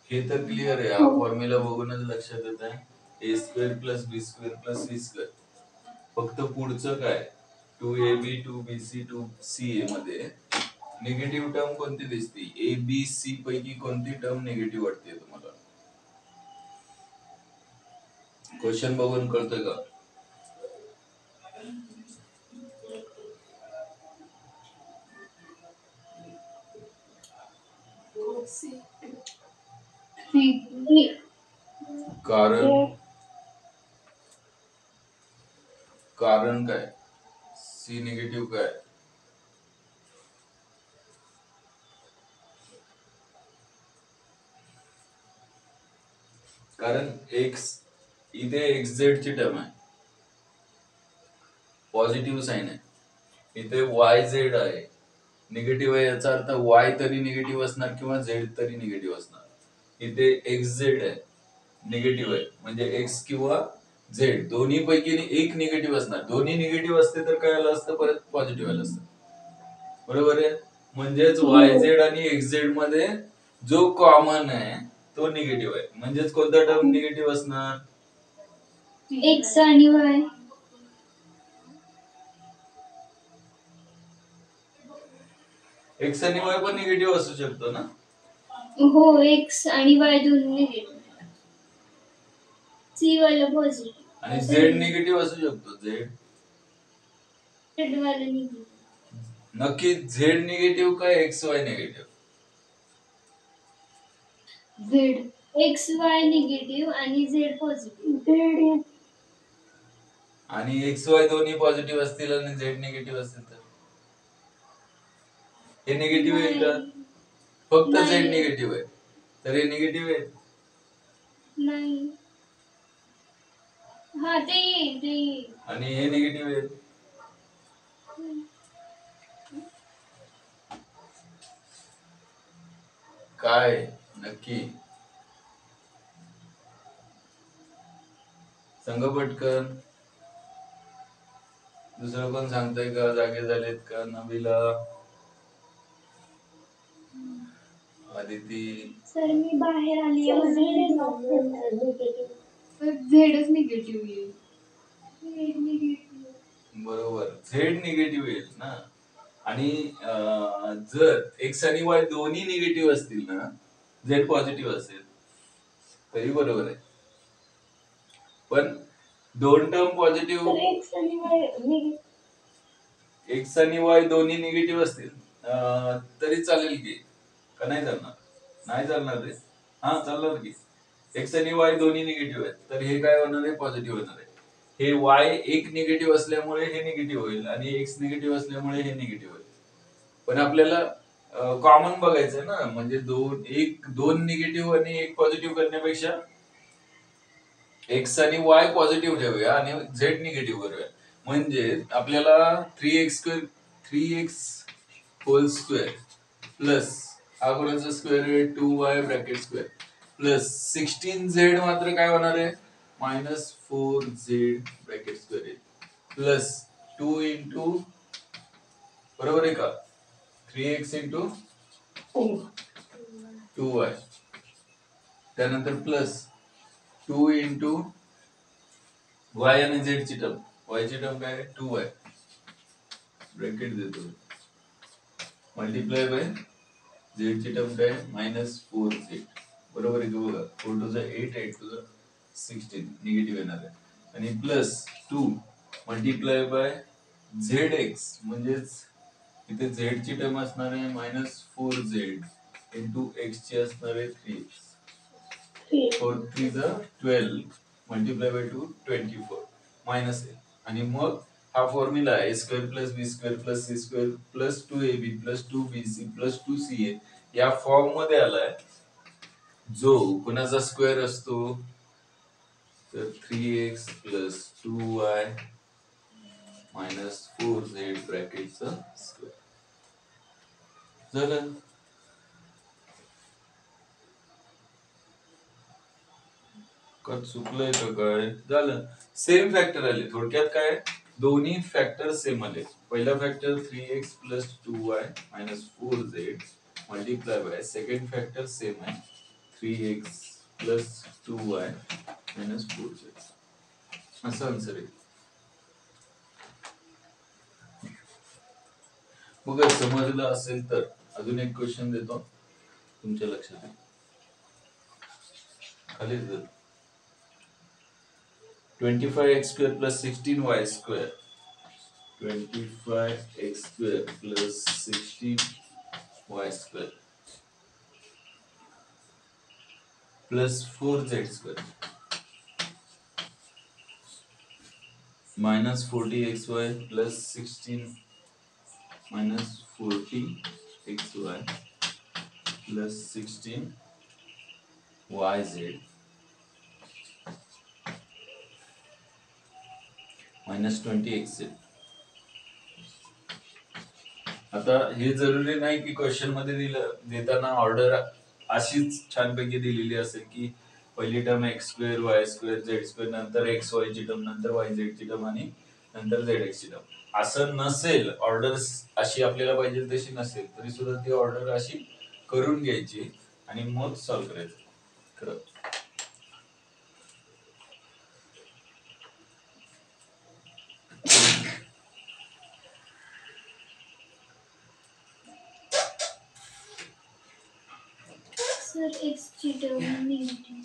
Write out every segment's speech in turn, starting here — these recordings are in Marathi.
हे तर क्लिअर आहे. हा फॉर्म्युला बघूनच लक्षात येत आहे. A square plus B square plus C square. फक्त पुढचं काय, 2ab 2bc 2ca मध्ये निगेटिव्ह टर्म कोणती दिसते? ए बी सी पैकी कोणती टर्म निगेटिव्ह वाटते तुम्हाला? क्वेश्चन बघून कळतंय का? कारण कारण काय? सी निगेटिव्ह काय? कारण एक्स इथे एक्स झेड ची टर्म आहे, पॉझिटिव्ह साइन आहे. इथे वाय झेड आहे, निगेटिव्ह आहे. याचा अर्थ वाय तरी निगेटिव्ह असणार किंवा झेड तरी निगेटिव्ह असणार. इथे एक्स झेड आहे, निगेटिव्ह आहे, म्हणजे एक्स किंवा झेड दोन्ही पैकी एक निगेटिव्ह असणार. दोन्ही निगेटिव्ह असते तर काय आलं असतं? परत पॉझिटिव्ह आलं असतं. बरोबर आहे. म्हणजेच वाय झेड आणि एक्स झेड मध्ये जो कॉमन आहे तो निगेटिव्ह आहे. म्हणजेच कोणता टर्म निगेटिव्ह असणार? एक्स आणि वाय. एक्स आणि वाय पण निगेटिव्ह असू शकतो ना? हो, एक्स आणि वाय दोन्ही निगेटिव्ह. सी वाला पॉझिटिव्ह आणि झेड निगेटिव्ह असू शकतो. झेड वाला निगेटिव्ह. नक्की झेड निगेटिव्ह का x Y negative? Z. X Y negative आणि झेड पॉझिटिव्ह. झेड. आणि एक्स वाय दोन्ही पॉझिटिव्ह असतील आणि झेड निगेटिव्ह असेल तर हे निगेटिव्ह आहे का? फक्त झेड निगेटिव्ह आहे तर हे निगेटिव्ह आहे? नाही. हा ते आणि हे निगेटिव्ह आहे. काय नक्की संघ पटकन. दुसरं कोण सांगताय का? जागे झालेत का? नबीला, आदिती. सर मी बाहेर आली आहे. झेडच निगेटिव्ह येईल. बरोबर, झेड निगेटिव्ह येईल ना. आणि जर एक्स आणि वाय दोन्ही निगेटिव्ह असतील ना, झेड पॉझिटिव्ह असेल तरी बरोबर आहे. पण दोन टर्म पॉझिटिव्ह, एक्स आणि वाय दोन्ही निगेटिव्ह असतील तरी चालेल की? का नाही चालणार? नाही चालणार रे. हा चालणार की. एक्स आणि वाय दोन्ही निगेटिव्ह आहेत तर हे काय होणार आहे? पॉझिटिव्ह होणार आहे. हे वाय एक निगेटिव्ह असल्यामुळे हे निगेटिव्ह होईल आणि एक्स निगेटिव्ह असल्यामुळे हे निगेटिव्ह होईल. पण आपल्याला कॉमन बघायचं ना, म्हणजे दोन निगेटिव्ह आणि एक पॉझिटिव्ह करण्यापेक्षा एक्स आणि वाय पॉझिटिव्ह ठेवूया आणि झेड निगेटिव्ह करूया. म्हणजे आपल्याला 3x होल स्क्वेअर प्लस हा कोणाचा स्क्वेअर आहे? 2y bracket square plus 16z मात्र काय होणार आहे? -4z bracket square plus 2 into, बरोबर आहे का? 3x इंटू 2y, त्यानंतर प्लस 2 इंटू वाय आणि झेड ची टर्म. वाय ची टर्म काय आहे? 2y ब्रॅकेट देतो मल्टिप्लाय बाय झेड ची टर्म काय? -4z. बरोबर आहे का? बघा 4 टू 8 8 टू 16 निगेटिव्ह येणार आहे. आणि plus 2 multiply by Z x, म्हणजेच इथे झेड ची टर्म असणार आहे -4z इंटू एक्स ची असणार आहे 3x. 4 3 12 मल्टिप्लाय बाय 2 24 मायनस आहे. आणि मग हा फॉर्म्युला आहे स्क्वेअर प्लस बी square plus C square plus 2ab plus 2bc plus 2ca या फॉर्म मध्ये आलाय, जो कुणाचा स्क्वेअर असतो? तर 3x plus 2y minus 4z ब्रॅकेटचा square. झालं. का चुकलंय का? काय झालं? सेम फॅक्टर आले. थोडक्यात काय, दोन्ही फॅक्टर सेम आले. पहिला factor 3x plus 2y minus 4z multiply by second factor same आहे 3x plus 2y minus 4z असं आन्सर आहे. बघा समजलं असेल तर अजून एक क्वेश्चन देतो तुमच्या लक्षात येईल. खाली 25x square plus 16y square 25x square plus 16y square plus 4z square minus 40xy plus 16 minus 40xy plus 16yz minus 20xz. आता हे जरुरी नाही की क्वेश्चन मध्ये देताना ऑर्डर अशीच छानपैकी दिलेली असेल की पहिली term x square Y square Z square नंतर एक्स वाय ची टर्म नंतर वाय झेड ची टर्म आणि नंतर झेड एक्स ची टर्म असं नसेल. ऑर्डर अशी आपल्याला पाहिजे तशी नसेल तरी सुद्धा ती ऑर्डर अशी करून घ्यायची आणि मग सॉल्व्ह करायचं. खरं सर एक्स ची टर्म निगेटिव्ह.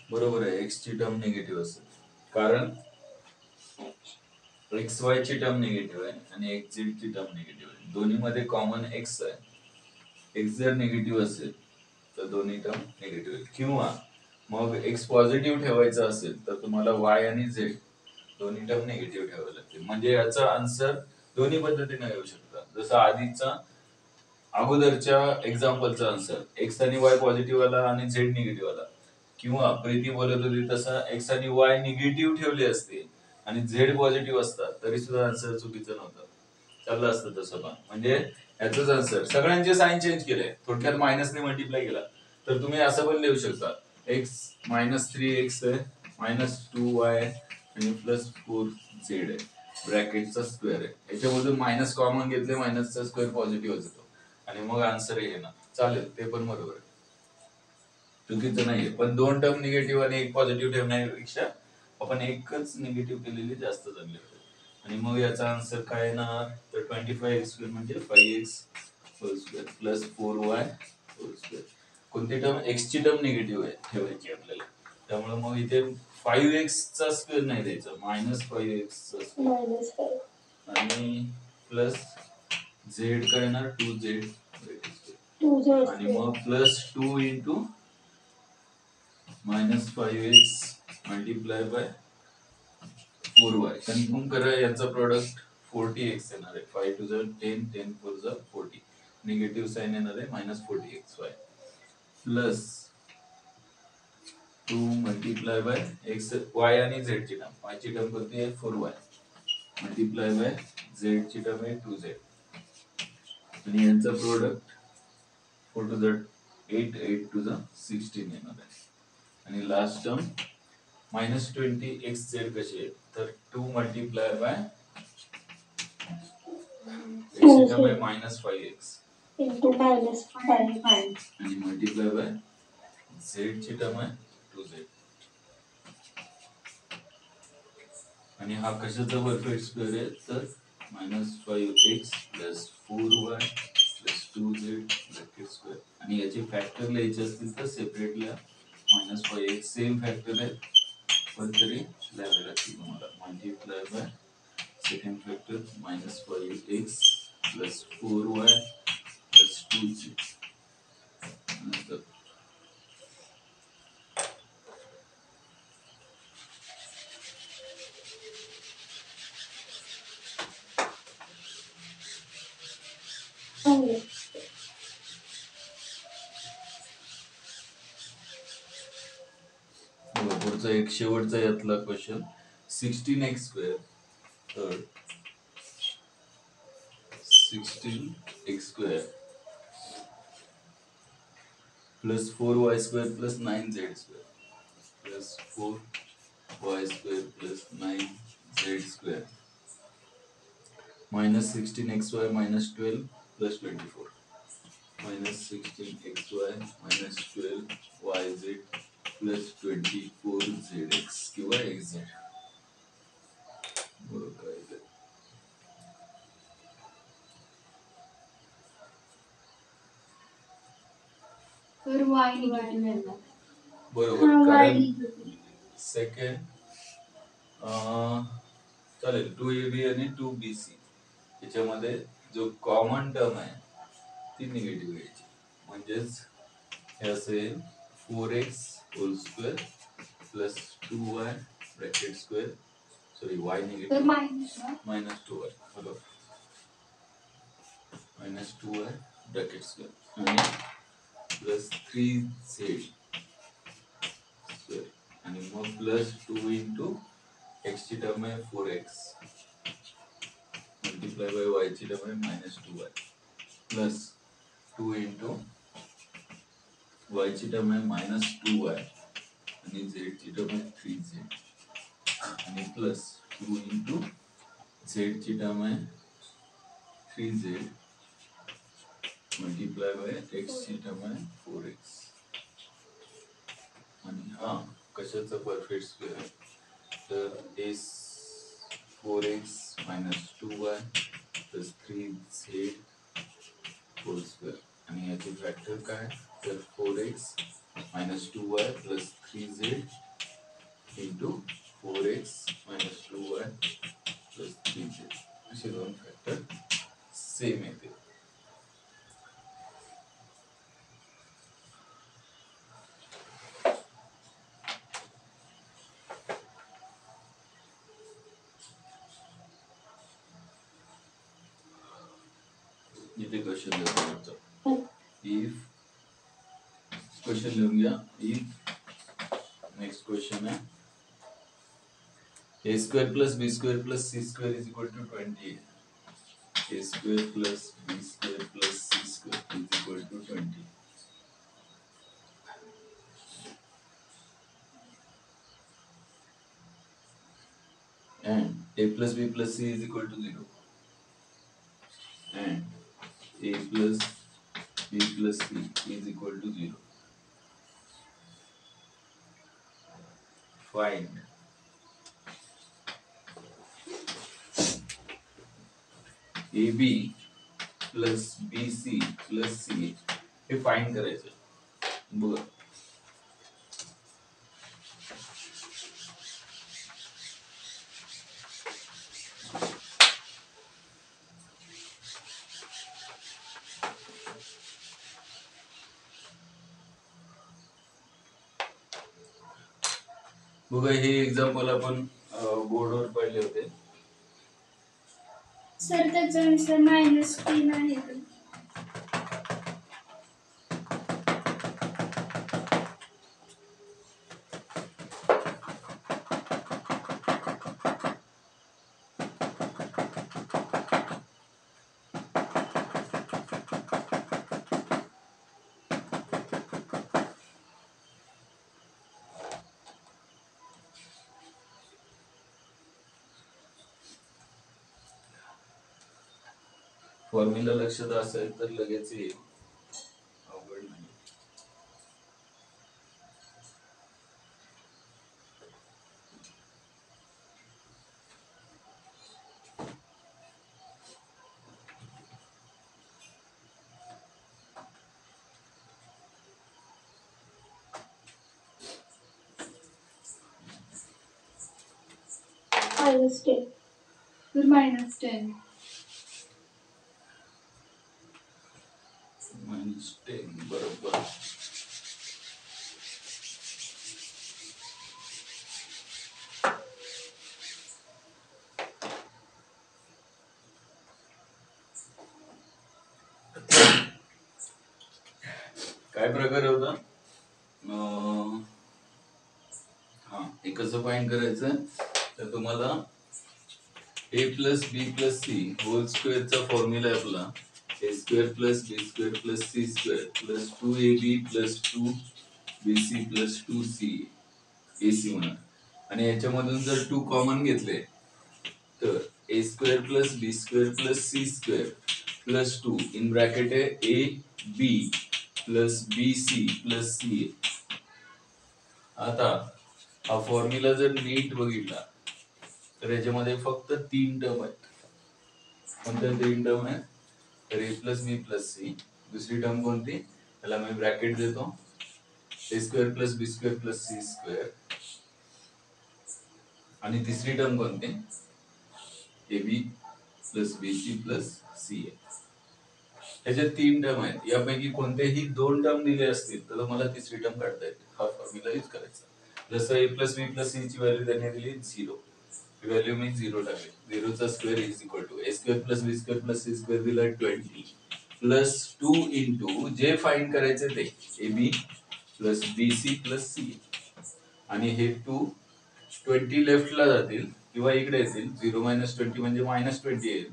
बरोबर आहे. एक्स ची टर्म निगेटिव्ह असेल कारण एक्स वाय ची टर्म निगेटिव्ह आहे आणि एक्स झेड ची टर्म निगेटिव्ह आहे. दोन्ही मध्ये कॉमन एक्स आहे. एक्स जर निगेटिव्ह असेल तर दोन्ही टर्म निगेटिव्ह आहे. किंवा मग एक्स पॉझिटिव्ह ठेवायचा असेल तर तुम्हाला वाय आणि झेड दोन्ही टर्म निगेटिव्ह ठेवावे लागतील. म्हणजे याचा आन्सर दोन्ही पद्धतीने येऊ शकतात. जसं आधीचा अगोदरच्या एक्झाम्पलचा आन्सर एक्स आणि वाय पॉझिटिव्ह आला आणि झेड निगेटिव्ह आला. किंवा प्रीती बोलत होती तसा एक्स आणि वाय निगेटिव्ह ठेवले असते आणि झेड पॉझिटिव्ह असतात तरी सुद्धा आन्सर चुकीचं नव्हतं. चाललं असतं तसं पण. म्हणजे याचाच आन्सर सगळ्यांचे साइन चेंज केले. थोडक्यात मायनसने मल्टिप्लाय केला तर तुम्ही असं पण लिहू शकता एक्स मायनस 3x आहे मायनस 2y आणि प्लस 4z आहे ब्रॅकेटचा स्क्वेअर आहे. याच्यामधून मायनस कॉमन घेतले मायनसचा स्क्वेअर पॉझिटिव्ह होतो आणि मग आन्सर हे ना चालेल. ते पण बरोबर आहे. चुकीचं नाहीये. पण दोन टर्म निगेटिव्ह आणि एक पॉझिटिव्ह ठेवण्यापेक्षा आपण एकच निगेटिव्ह केलेली जास्त चांगली होते. आणि मग याचा आन्सर काय येणार तर 25x स्क्वेअर म्हणजे 5x whole square plus 4y whole square. कोणती टर्म एक्स ची टर्म निगेटिव्ह आहे ठेवायची आपल्याला. त्यामुळे मग इथे 5x चा स्क्वेअर नाही द्यायचा मायनस 5x चा स्क्वेअर आणि प्लस झेड काय येणार 2z आणि मग plus 2 into minus 5x multiply by 4y. Confirm करा याचा प्रोडक्ट 40x येणार आहे. 5 to the 10 10 4 the 40 negative sign येणार आहे minus 40xy plus 2 multiply by x y आणि z ची टर्म y ची टर्म कोणती आहे 4y मल्टिप्लाय बाय z ची टर्म आहे 2z आणि यांचा product 4 to the 8 8 to the 16 येणार आहे. आणि लास्ट टर्म मायनस 20xz कशी आहे तर 2 मल्टिप्लाय बाय x टर्म आहे मायनस 5x into minus 5 आणि मल्टिप्लाय बाय z ची टर्म आहे 2z आणि हा कशाचा परफेक्ट स्क्वेअर आहे तर minus 5x plus 4y plus 2z bracket square. आणि याचे फॅक्टर लिहायचे असतील तर separately minus 5x same factor आहे पण तरी लिहावे लागतील तुम्हाला. Multiply by second factor minus 5x plus 4y plus 2z नंतर पुढचा एक शेवटचा यातला क्वेश्चन 16x² तर 16x² plus 4y² plus 9z² plus 4y² plus 9z² minus 16xy minus 12 plus 24 minus 16xy minus 12yz plus 24zx किंवा xz बरोबर काय ते तर y निगेटिव्ह येणार. बरोबर y कारण निगेटिव्ह. सेकंड चालेल 2ab आणि 2bc याच्यामध्ये जो कॉमन टर्म आहे ती निगेटिव्ह घ्यायची म्हणजेच हे असेल 4x whole square plus 2y bracket square sorry y तर निगेटिव्ह मायनस मायनस 2y बरोबर मायनस 2y ब्रॅकेट स्क्वेअर आणि प्लस 3z स्क्वेअर आणि मग प्लस 2 इंटू x ची टर्म आहे 4x मल्टिप्लाय बाय y ची टर्म आहे minus 2y plus 2 into y ची टर्म आहे मायनस 2y आणि z ची टर्म आहे 3z आणि प्लस 2 इंटू z ची टर्म आहे 3z मल्टिप्लाय बाय x ची टर्म आहे 4x आणि हा कशाचा परफेक्ट स्क्वेअर आहे तर is 4x minus 2y plus 3z whole square आणि याचे फॅक्टर काय तर 4x minus 2y plus 3z into 4x minus 2y plus 3z असे दोन फॅक्टर सेम येते इथे क्वेश्चन देतो इफ क्वेश्चन लिहून घ्या इफ नेक्स्ट क्वेश्चन आहे a square plus b square plus c square is equal to 20 a square plus b square plus c square is equal to 20 and a plus b plus c is equal to 0 and a plus b plus c is equal to 0 find AB plus BC plus C हे फाइंड करायचं बघा बघा हे एक्झाम्पल आपण बोर्डवर पाहिले होते सर त्याचा आन्सर -3 आहे तर. फॉर्म्युला लक्षात असेल तर लगेच येईल अवघड नाही -10 तर -10 -10 बरोबर काय प्रकार होता हा हे कसं फाइंड करायचं तर तुम्हाला a plus B plus c whole स्क्वेअरचा फॉर्म्युला आहे आपला a square plus B square plus C square plus 2ab plus 2bc plus 2c ac होणार आणि याच्यामधून जर 2 कॉमन घेतले तर a square plus B square plus C square plus 2 in bracket आहे a B plus B C plus C a. आता हा फॉर्म्युला जर नीट बघितला तर याच्यामध्ये फक्त 3 टर्म आहेत. कोणत्या 3 टर्म आहेत तर a plus B plus c. दुसरी टर्म कोणती त्याला मी ब्रॅकेट देतो a square plus B square plus C square आणि तिसरी टर्म कोणती a B plus B C plus C a. त्याच्यात 3 टर्म आहेत यापैकी कोणतेही 2 टर्म दिले असतील तर मला तिसरी टर्म काढता येते. हा फॉर्म्युला यूज करायचा. जसं A plus B plus C ची व्हॅल्यू त्यांनी दिली 0 व्हॅल्यू मी 0 टाकली 0 चा square is equal to A square plus B square plus C square दिला 20 प्लस 2 इंटू जे फाइंड करायचे ते A B plus B C plus C आणि हे 2 20 लेफ्टला जातील किंवा इकडे येतील 0 मायनस 20 म्हणजे मायनस 20 येईल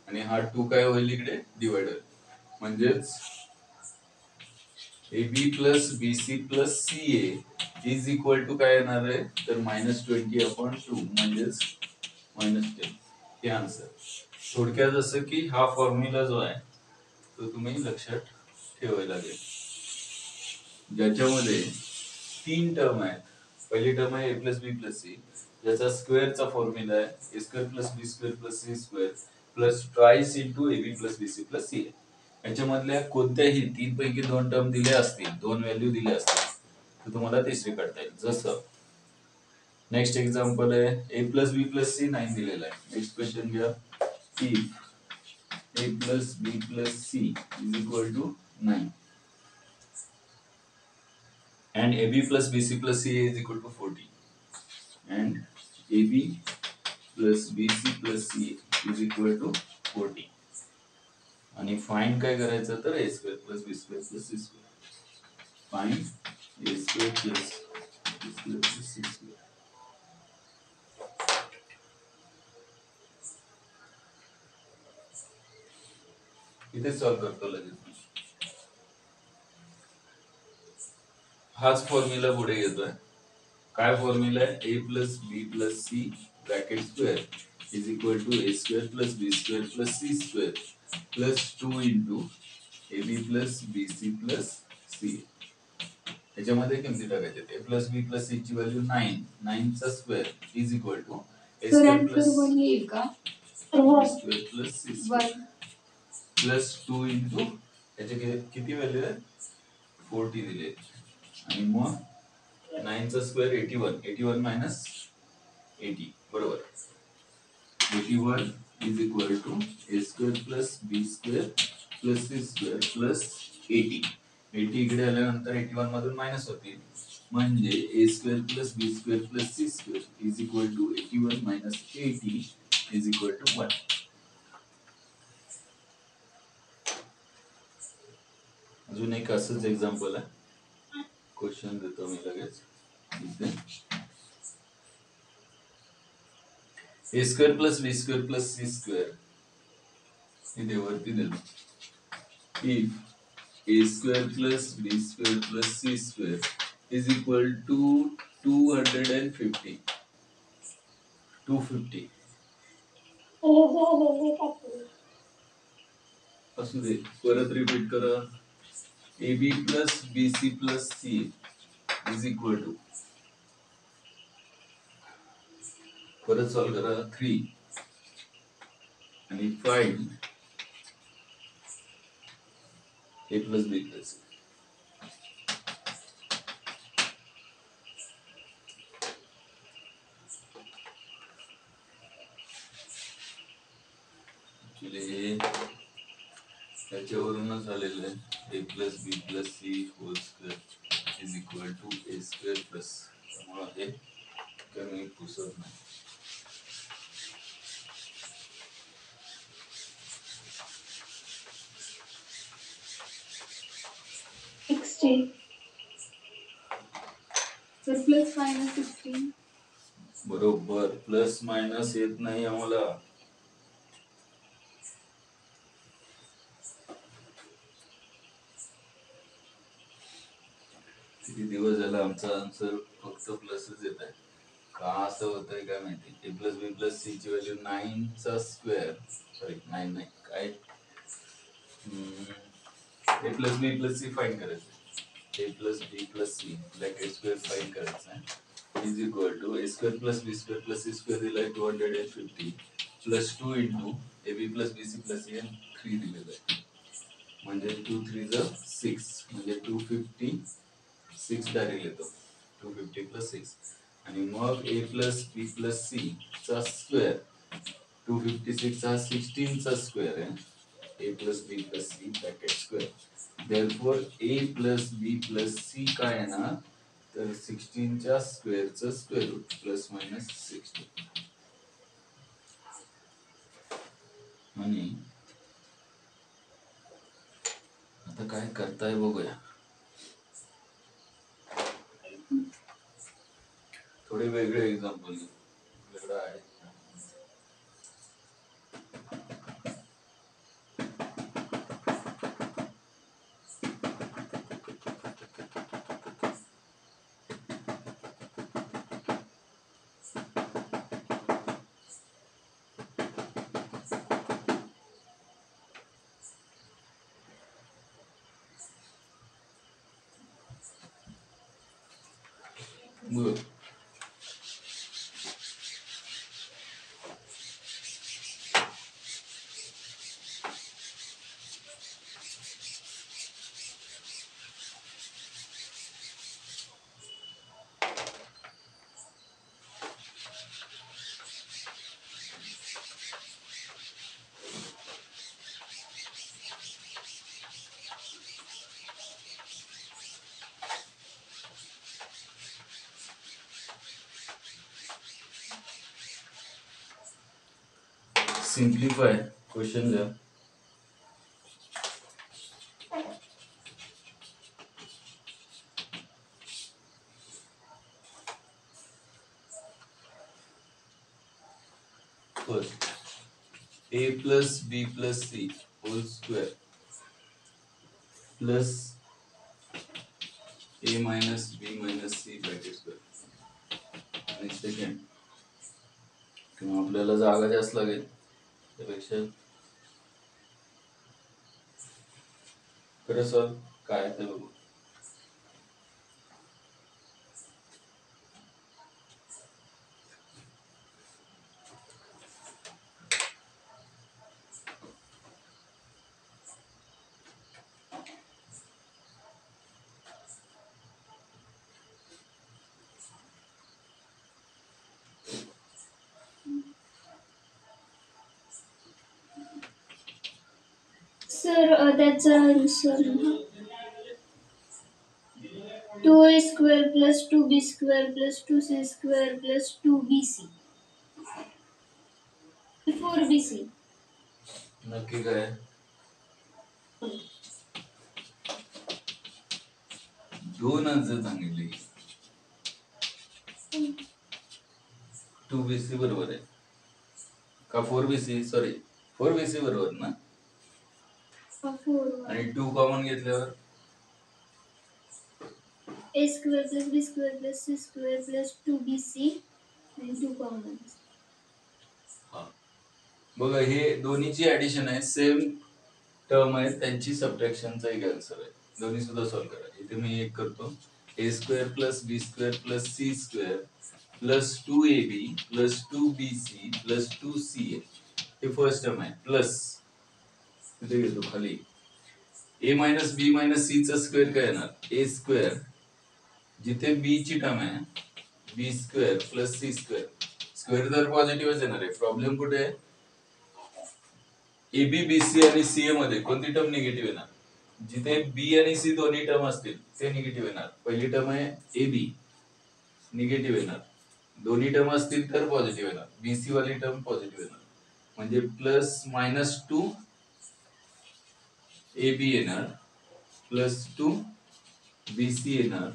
आणि हा 2 काय होईल इकडे डिवाइडर म्हणजेच A B plus B C plus C A is equal to काय येणार आहे तर -20/2 म्हणजेच -10 हे आन्सर. थोडक्यात जसं की हा फॉर्म्युला जो आहे तो तुम्ही लक्षात ठेवायला लागेल ज्याच्यामध्ये 3 टर्म आहेत. पहिली टर्म आहे ए प्लस बी प्लस सी ज्याचा स्क्वेअरचा फॉर्म्युला आहे a square plus B square plus C square plus twice into a B plus B C plus c. याच्यामधल्या कोणत्याही 3 पैकी 2 टर्म दिले असतील 2 व्हॅल्यू दिले असतील तर तुम्हाला तिसरी काढता येईल. जसं नेक्स्ट एक्झाम्पल आहे ए प्लस बी प्लस सी 9 दिलेला आहे. नेक्स्ट क्वेश्चन घ्या if A plus B plus C is equal to 9 and AB plus BC plus CA is equal to 40 and AB plus BC plus CA is equal to 40 आणि फाइंड काय करायचं तर a square plus b square plus c square. Find a square plus b square plus c square. इथे सॉल्व करतो लगेच. हाच फॉर्म्युला पुढे घेतोय. काय फॉर्म्युला आहे ए plus B plus c bracket square is equal to A square plus B square plus C square plus 2 into a B plus B C plus c. त्याच्यामध्ये किमती टाकायचे a plus B plus C ची व्हॅल्यू 9 चा square is equal to A square plus B square plus C square plus 2 into त्याचे किती व्हॅल्यू आहे 40 दिले आणि मग 9 चा स्क्वेअर 81 मायनस 80 बरोबर 81 is equal to A square plus B square plus C square plus 80 इकडे आल्यानंतर 81 मधून मायनस होतील म्हणजे a square plus B square plus C square is equal to 81 minus 80 is equal to 1. अजून एक असंच एक्झाम्पल आहे. क्वेश्चन देतो मी लगेच. A square plus B square plus C square इथे वरती दिलं if a square plus B square plus C square is equal to 250 असू दे परत रिपीट करा a B plus B C plus C is equal to परत सॉल्व करा 3 आणि find a plus B plus actually त्याच्यावरूनच आलेलं आहे ए plus B plus c whole square is equal to A square plus त्यामुळे हे कमी पुसत नाही. तर प्लस मायनस 16 बरोबर, प्लस मायनस येत नाही आम्हाला. किती दिवस झाला आमचा आन्सर फक्त प्लसच येत आहे. का असं होतंय काय माहिती. A plus B plus C ची व्हॅल्यू 9 चा स्क्वेअर, सॉरी 9 नाही काय, a plus B plus c find करायचं. A plus B plus c bracket square find करायचं आहे, is equal to A square plus B square plus C square दिलाय 250 plus 2 into a B plus B C plus c 3 दिलेलं आहे. म्हणजे 2 3 ज 6 म्हणजे 256 डायरेक्ट येतो. 250 प्लस 6 आणि मग a plus B plus c चा स्क्वेअर, 256 हा 16 चा स्क्वेअर आहे. ए plus B plus c bracket square, therefore a plus B plus c काय येणार तर 16 च्या स्क्वेअरचं स्क्वेअर रूट प्लस मायनस 16. आणि आता काय करताय बघूया. थोडे वेगळे एक्झाम्पल वेगळं आहे. बघ सिम्प्लिफाय क्वेश्चन द्या. First a plus B plus c whole square plus a minus b minus c bracket square. आणि सेकंड किंवा आपल्याला जागा जास्त लागेल त्यापेक्षा खरं सॉल्व काय ते बघू. सर त्याचा answer 2a square plus 2b square plus 2c square plus 2bc 4bc. नक्की काय दोन आन्सर सांगितले. 2bc बरोबर आहे का 4bc, सॉरी 4bc बरोबर ना. 4 आणि 2 कॉमन घेतल्यावर a square plus b square plus c square plus 2bc आणि 2 कॉमन. हा बघा हे दोन्हीची ऍडिशन आहे, सेम टर्म आहे, त्यांची सबट्रॅक्शनचा एक आन्सर आहे. दोन्ही सुद्धा सॉल्व करा. इथे मी एक करतो, a square plus B square plus C square plus 2ab plus 2bc plus 2ca हे फर्स्ट टर्म आहे. प्लस इथे घेतो खाली a minus b minus c चा स्क्वेअर काय येणार ए स्क्वेअर, जिथे बी ची टर्म आहे b square plus C square, square तर पॉझिटिव्हच येणार आहे. प्रॉब्लेम कुठे आहे ए बी बी सी आणि सी ए मध्ये कोणती टर्म निगेटिव्ह येणार, जिथे बी आणि सी दोन्ही टर्म असतील ते निगेटिव्ह येणार. पहिली टर्म आहे ए बी निगेटिव्ह येणार, दोन्ही टर्म असतील तर पॉझिटिव्ह येणार, बी सी वाली टर्म पॉझिटिव्ह येणार. म्हणजे प्लस मायनस 2 ए बी येणार प्लस 2 बी सी येणार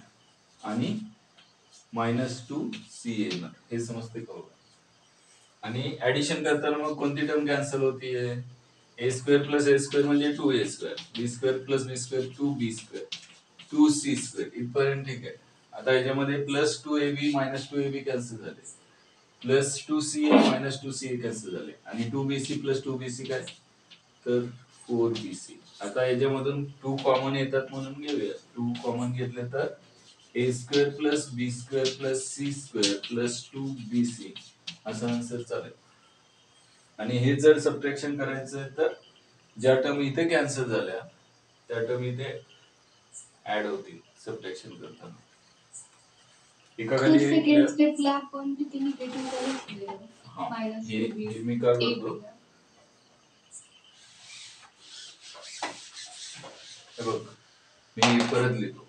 आणि -2c येणार, हे समजते का बघा. आणि ऍडिशन करताना मग कोणती टर्म कॅन्सल होतीये? ए स्क्वेअर प्लस ए स्क्वेअर म्हणजे 2a², बी स्क्वेअर प्लस बी स्क्वेअर 2b², 2c² इथपर्यंत ठीक आहे. आता याच्यामध्ये +2ab -2ab कॅन्सल झाले, +2ca -2ca कॅन्सल झाले, आणि 2bc + 2bc काय तर 4bc. आता याच्यामधून 2 कॉमन येतात म्हणून घेऊया. 2 कॉमन घेतले तर a² + b² + c² + 2bc असा आन्सर चालेल. आणि हे जर सबट्रॅक्शन करायचं आहे तर ज्या टर्म इथे कॅन्सल झाल्या त्या टर्म इथे ऍड होतील सबट्रॅक्शन करताना. एका तर खाली सेकंड स्टेपला आपण तिथे निगेटिव्ह करायचं हा, मायनस हे मी का करतो हे बघ, मी परत लिहितो.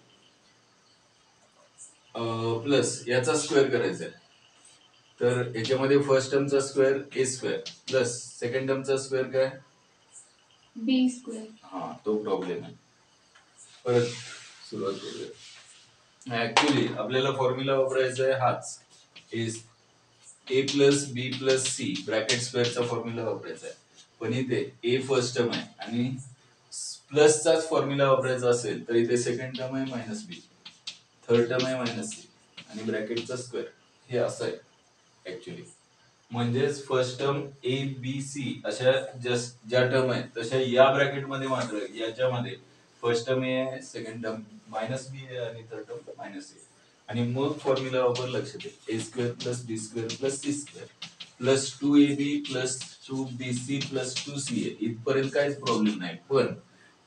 प्लस याचा स्क्वेअर करायचा आहे, तर याच्यामध्ये फर्स्ट टर्मचा स्क्वेअर a² प्लस सेकंड टर्मचा स्क्वेअर काय b². हा, तो प्रॉब्लेम आहे. परत सुरुवात करूया. ऍक्च्युली आपल्याला फॉर्म्युला वापरायचा आहे हाच, a + b + c bracket स्क्वेअरचा formula वापरायचा आहे. पण इथे a फर्स्ट टर्म आहे आणि प्लसचाच फॉर्म्युला वापरायचा असेल तर इथे सेकंड टर्म आहे -b, थर्ड टर्म आहे -c आणि ब्रॅकेटचा स्क्वेअर, हे असं आहे ऍक्च्युली. म्हणजेच first term a b c अशा ज्या टर्म आहेत तशा या ब्रॅकेट मध्ये मात्र याच्यामध्ये फर्स्ट टर्म a आहे, सेकंड टर्म -b आहे आणि थर्ड टर्म -a. आणि मग फॉर्म्युला वापर, लक्षात ठेव, a² + b² + c² + 2ab + 2bc + 2ca इथपर्यंत काहीच प्रॉब्लेम नाही. पण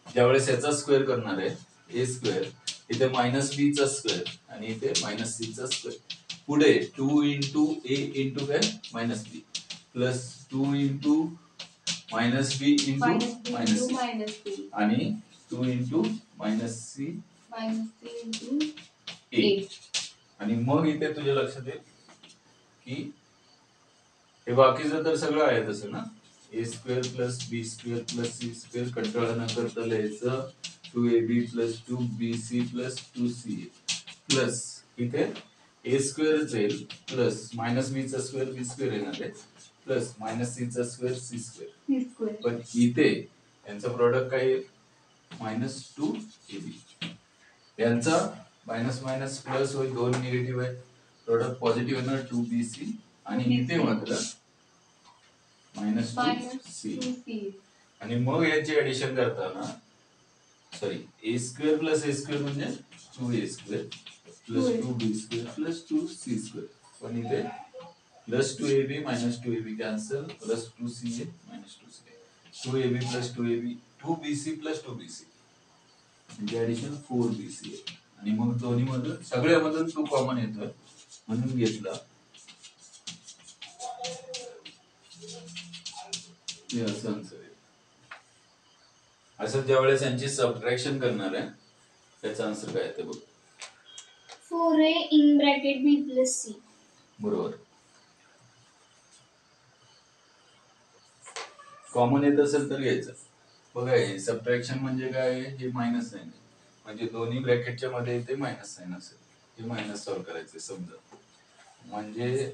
ज्यावेळेस याचा स्क्वेअर करणार आहे a², इथे -b चा स्क्वेअर आणि इथे -c चा स्क्वेअर, पुढे 2 × a × काय -b प्लस 2 × -b × -c आणि 2 × -c a. आणि मग इथे तुझ्या लक्षात येईल की हे बाकीचं तर सगळं आहे तसं ना, a² + b² + c² कंटाळा न करता लिहायचं, 2ab + 2bc + 2ca प्लस इथे a² येईल प्लस -b चा स्क्वेअर b² येणार आहे प्लस -c चा स्क्वेअर c². पण इथे यांचं प्रोडक्ट काय येईल -2ab, यांचा मायनस मायनस प्लस होईल, दोन निगेटिव्ह आहे, प्रोडक्ट पॉझिटिव्ह येणार 2bc आणि इथे मात्र -2c. आणि मग याची ऍडिशन करताना सॉरी a² + a² म्हणजे 2a² + 2b² + 2c². पण इथे +2ab -2ab cancel, +2ca -2ca, 2ab + 2ab 2bc + 2bc म्हणजे ऍडिशन 4bc आहे. आणि मग दोन्ही मधून सगळ्यामधून 2 कॉमन येतोय म्हणून घेतला, हे असं आन्सर आहे. असं ज्यावेळेस यांची सबट्रॅक्शन करणार आहे त्याचा आन्सर काय ते बघ. 4a (b + c). बरोबर. कॉमन येत असेल तर घ्यायचं. बघा, हे सबट्रॅक्शन म्हणजे काय, हे मायनस साइन आहे म्हणजे दोन्ही ब्रॅकेटच्या मध्ये इथे मायनस साइन असेल, हे मायनस सॉल्व्ह करायचे समजा. म्हणजे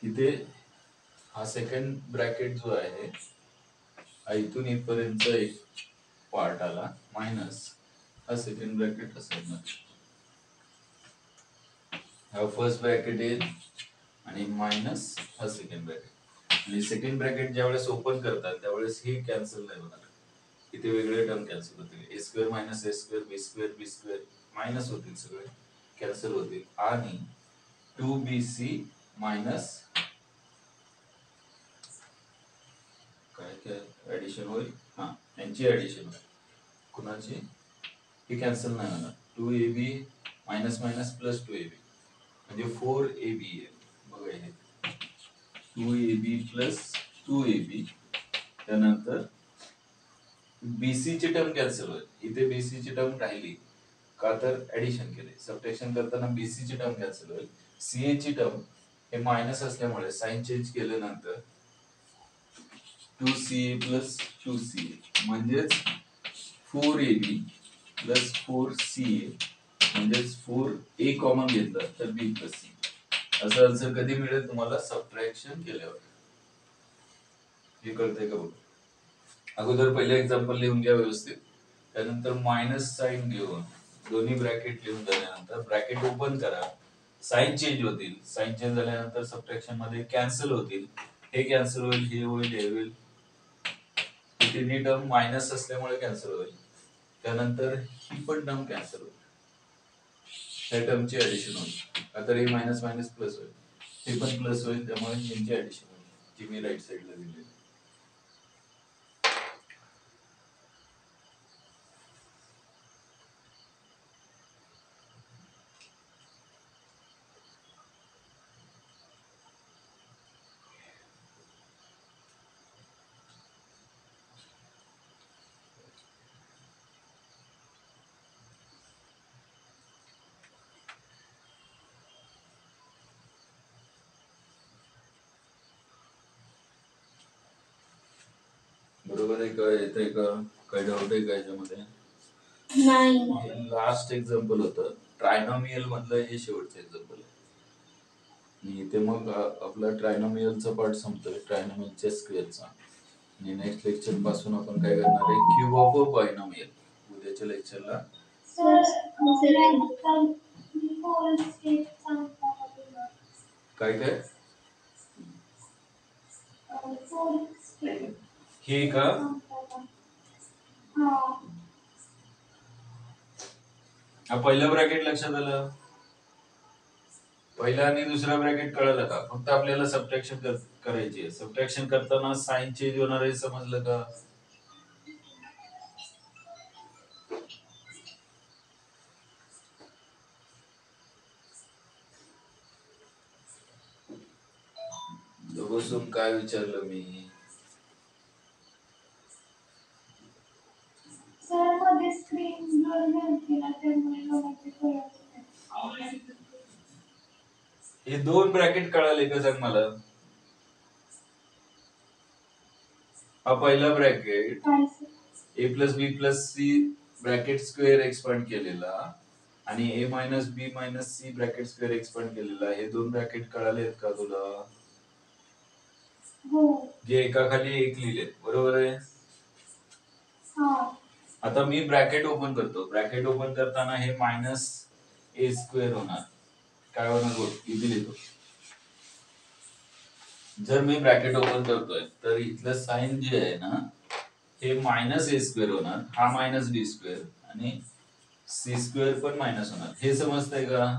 इथे हा सेकंड ब्रॅकेट जो आहे इथून इथपर्यंत एक पार्ट आला मायनस, हा सेकंड ब्रॅकेट असणार, हा फर्स्ट ब्रॅकेट येईल आणि मायनस हा सेकंड ब्रॅकेट. आणि सेकंड ब्रॅकेट ज्यावेळेस ओपन करतात त्यावेळेस हे कॅन्सल नाही होणार, इथे वेगळे टर्म कॅन्सल होतील, a² - a², b² मायनस होतील, सगळे कॅन्सल होतील आणि 2bc मायनस काय काय ऍडिशन होईल, हा यांची ऍडिशन होईल, कुणाची, ही कॅन्सल नाही होणार, 2ab minus minus plus 2ab म्हणजे 4ab आहे. बघा हे 2ab + 2ab, त्यानंतर bc ची टर्म कॅन्सल होईल, इथे bc ची टर्म राहिली का तर ऍडिशन केले, सबट्रॅक्शन करताना bc ची टर्म कॅन्सल होईल, ca ची टर्म हे मायनस असल्यामुळे साइन चेंज केल्यानंतर 2ca + 2ca म्हणजेच 4ab + 4ca म्हणजेच 4a कॉमन घेतलं तर b प्लस सी. असं आन्सर कधी मिळेल तुम्हाला? सबट्रॅक्शन केल्यावर. हे कळतंय का बघ. अगोदर पहिले एक्झाम्पल लिहून घ्या व्यवस्थित, त्यानंतर मायनस साइन घेऊन दोन्ही ब्रॅकेट लिहून झाल्यानंतर ब्रॅकेट ओपन करा, साइन चेंज होतील, साइन चेंज झाल्यानंतर सबट्रॅक्शन मध्ये कॅन्सल होतील, हे कॅन्सल होईल, हे होईल, हे होईल, तिन्ही टर्म मायनस असल्यामुळे कॅन्सल होईल, त्यानंतर ही पण टर्म कॅन्सल होईल, त्या टर्मची ऍडिशन होईल. आता हे मायनस मायनस प्लस होईल, हे पण प्लस होईल, त्यामुळे यांची ऍडिशन होईल, जी मी राईट साइडला दिली. बरोबर आहे का? येतंय का? काय डाऊट आहे का याच्यामध्ये? नाही. हे लास्ट एक्झाम्पल होतं, ट्रायनॉमियल मधलं हे शेवटचं एक्झाम्पल आहे. आणि इथे मग आपला ट्रायनॉमियलचा पार्ट संपतोय, ट्रायनॉमियलच्या स्क्वेअरचा. आणि नेक्स्ट लेक्चर पासून आपण काय करणार आहे? Cube of a binomial. उद्याच्या लेक्चरला काय काय हे का? हा पहिलं ब्रॅकेट लक्षात आलं? पहिला आणि दुसरा ब्रॅकेट कळलं का? फक्त आपल्याला सबट्रॅक्शन करायची आहे. सबट्रॅक्शन करताना साइन चेंज होणार आहे, समजलं का? बसून काय विचारलं मी? हे दोन ब्रॅकेट कळाले का सांग मला? हा पहिला bracket a plus B plus c bracket square expand केलेला आणि a minus b minus c bracket square expand केलेला, हे दोन ब्रॅकेट कळाले आहेत का तुला? जे एका खाली एक लिहिलेत, बरोबर आहे? आता मी ब्रॅकेट ओपन करतो, ब्रॅकेट ओपन करताना हे मायनस ए स्क्वेअर होणार, काय होणार बघ, इथे लिहितो. जर मी ब्रॅकेट ओपन करतोय तर इथलं साइन जे आहे ना, हे मायनस ए स्क्वेअर होणार, हा मायनस बी स्क्वेअर आणि सी स्क्वेअर पण मायनस होणार, हे समजतंय का?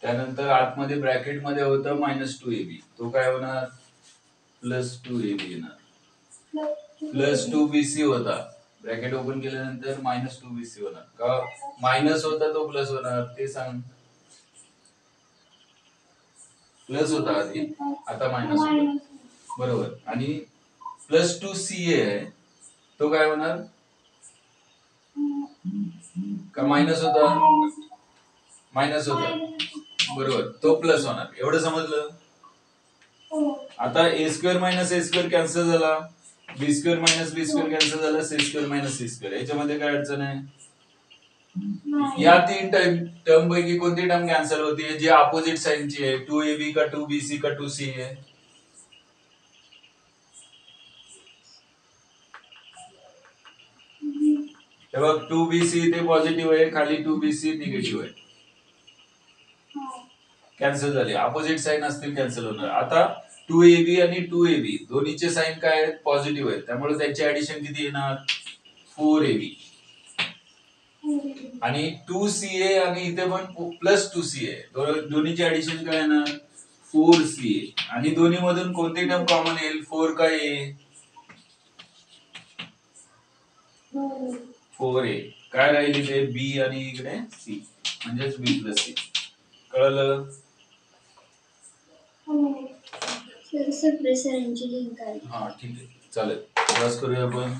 त्यानंतर आतमध्ये ब्रॅकेट मध्ये होतं मायनस 2ab, तो काय होणार? प्लस 2ab येणार. प्लस 2bc होता, ब्रॅकेट ओपन केल्यानंतर मायनस 2bc होणार का? मायनस होता तो प्लस होणार, ते सांग. प्लस होता आधी, आता मायनस होता, बरोबर. आणि प्लस 2ca आहे, तो काय होणार? का मायनस होता? मायनस होता, बरोबर, तो प्लस होणार. एवढं समजलं? आता A square minus A square cancel झाला, B square minus B square cancel झाला, C square minus C square, याच्यामध्ये काय अडचण आहे? या तीन टर्म पैकी कोणती टर्म कॅन्सल होती जी अपोजिट साइनची आहे? 2ab का 2bc का 2c आहे? हे बघ, 2bc इथे पॉझिटिव्ह आहे, खाली 2bc निगेटिव्ह आहे, कॅन्सल झाले. अपोजिट साइन असतील कॅन्सल होणार. आता 2ab आणि 2ab दोन्हीचे साइन काय आहेत? पॉझिटिव्ह आहेत, त्यामुळे त्यांची ऍडिशन किती येणार? 4ab. आणि 2ca आणि इथे पण प्लस 2ca, दोन्हीची ऍडिशन काय येणार? 4ca. आणि दोन्ही मधून कोणती टर्म कॉमन येईल? 4 का a? 4a. काय राहील इथे? b आणि इकडे c, म्हणजेच b प्लस c. कळलं? सर सप्रेसरची लिंक आहे. हा ठीक आहे, चालेल. क्लास करूया आपण.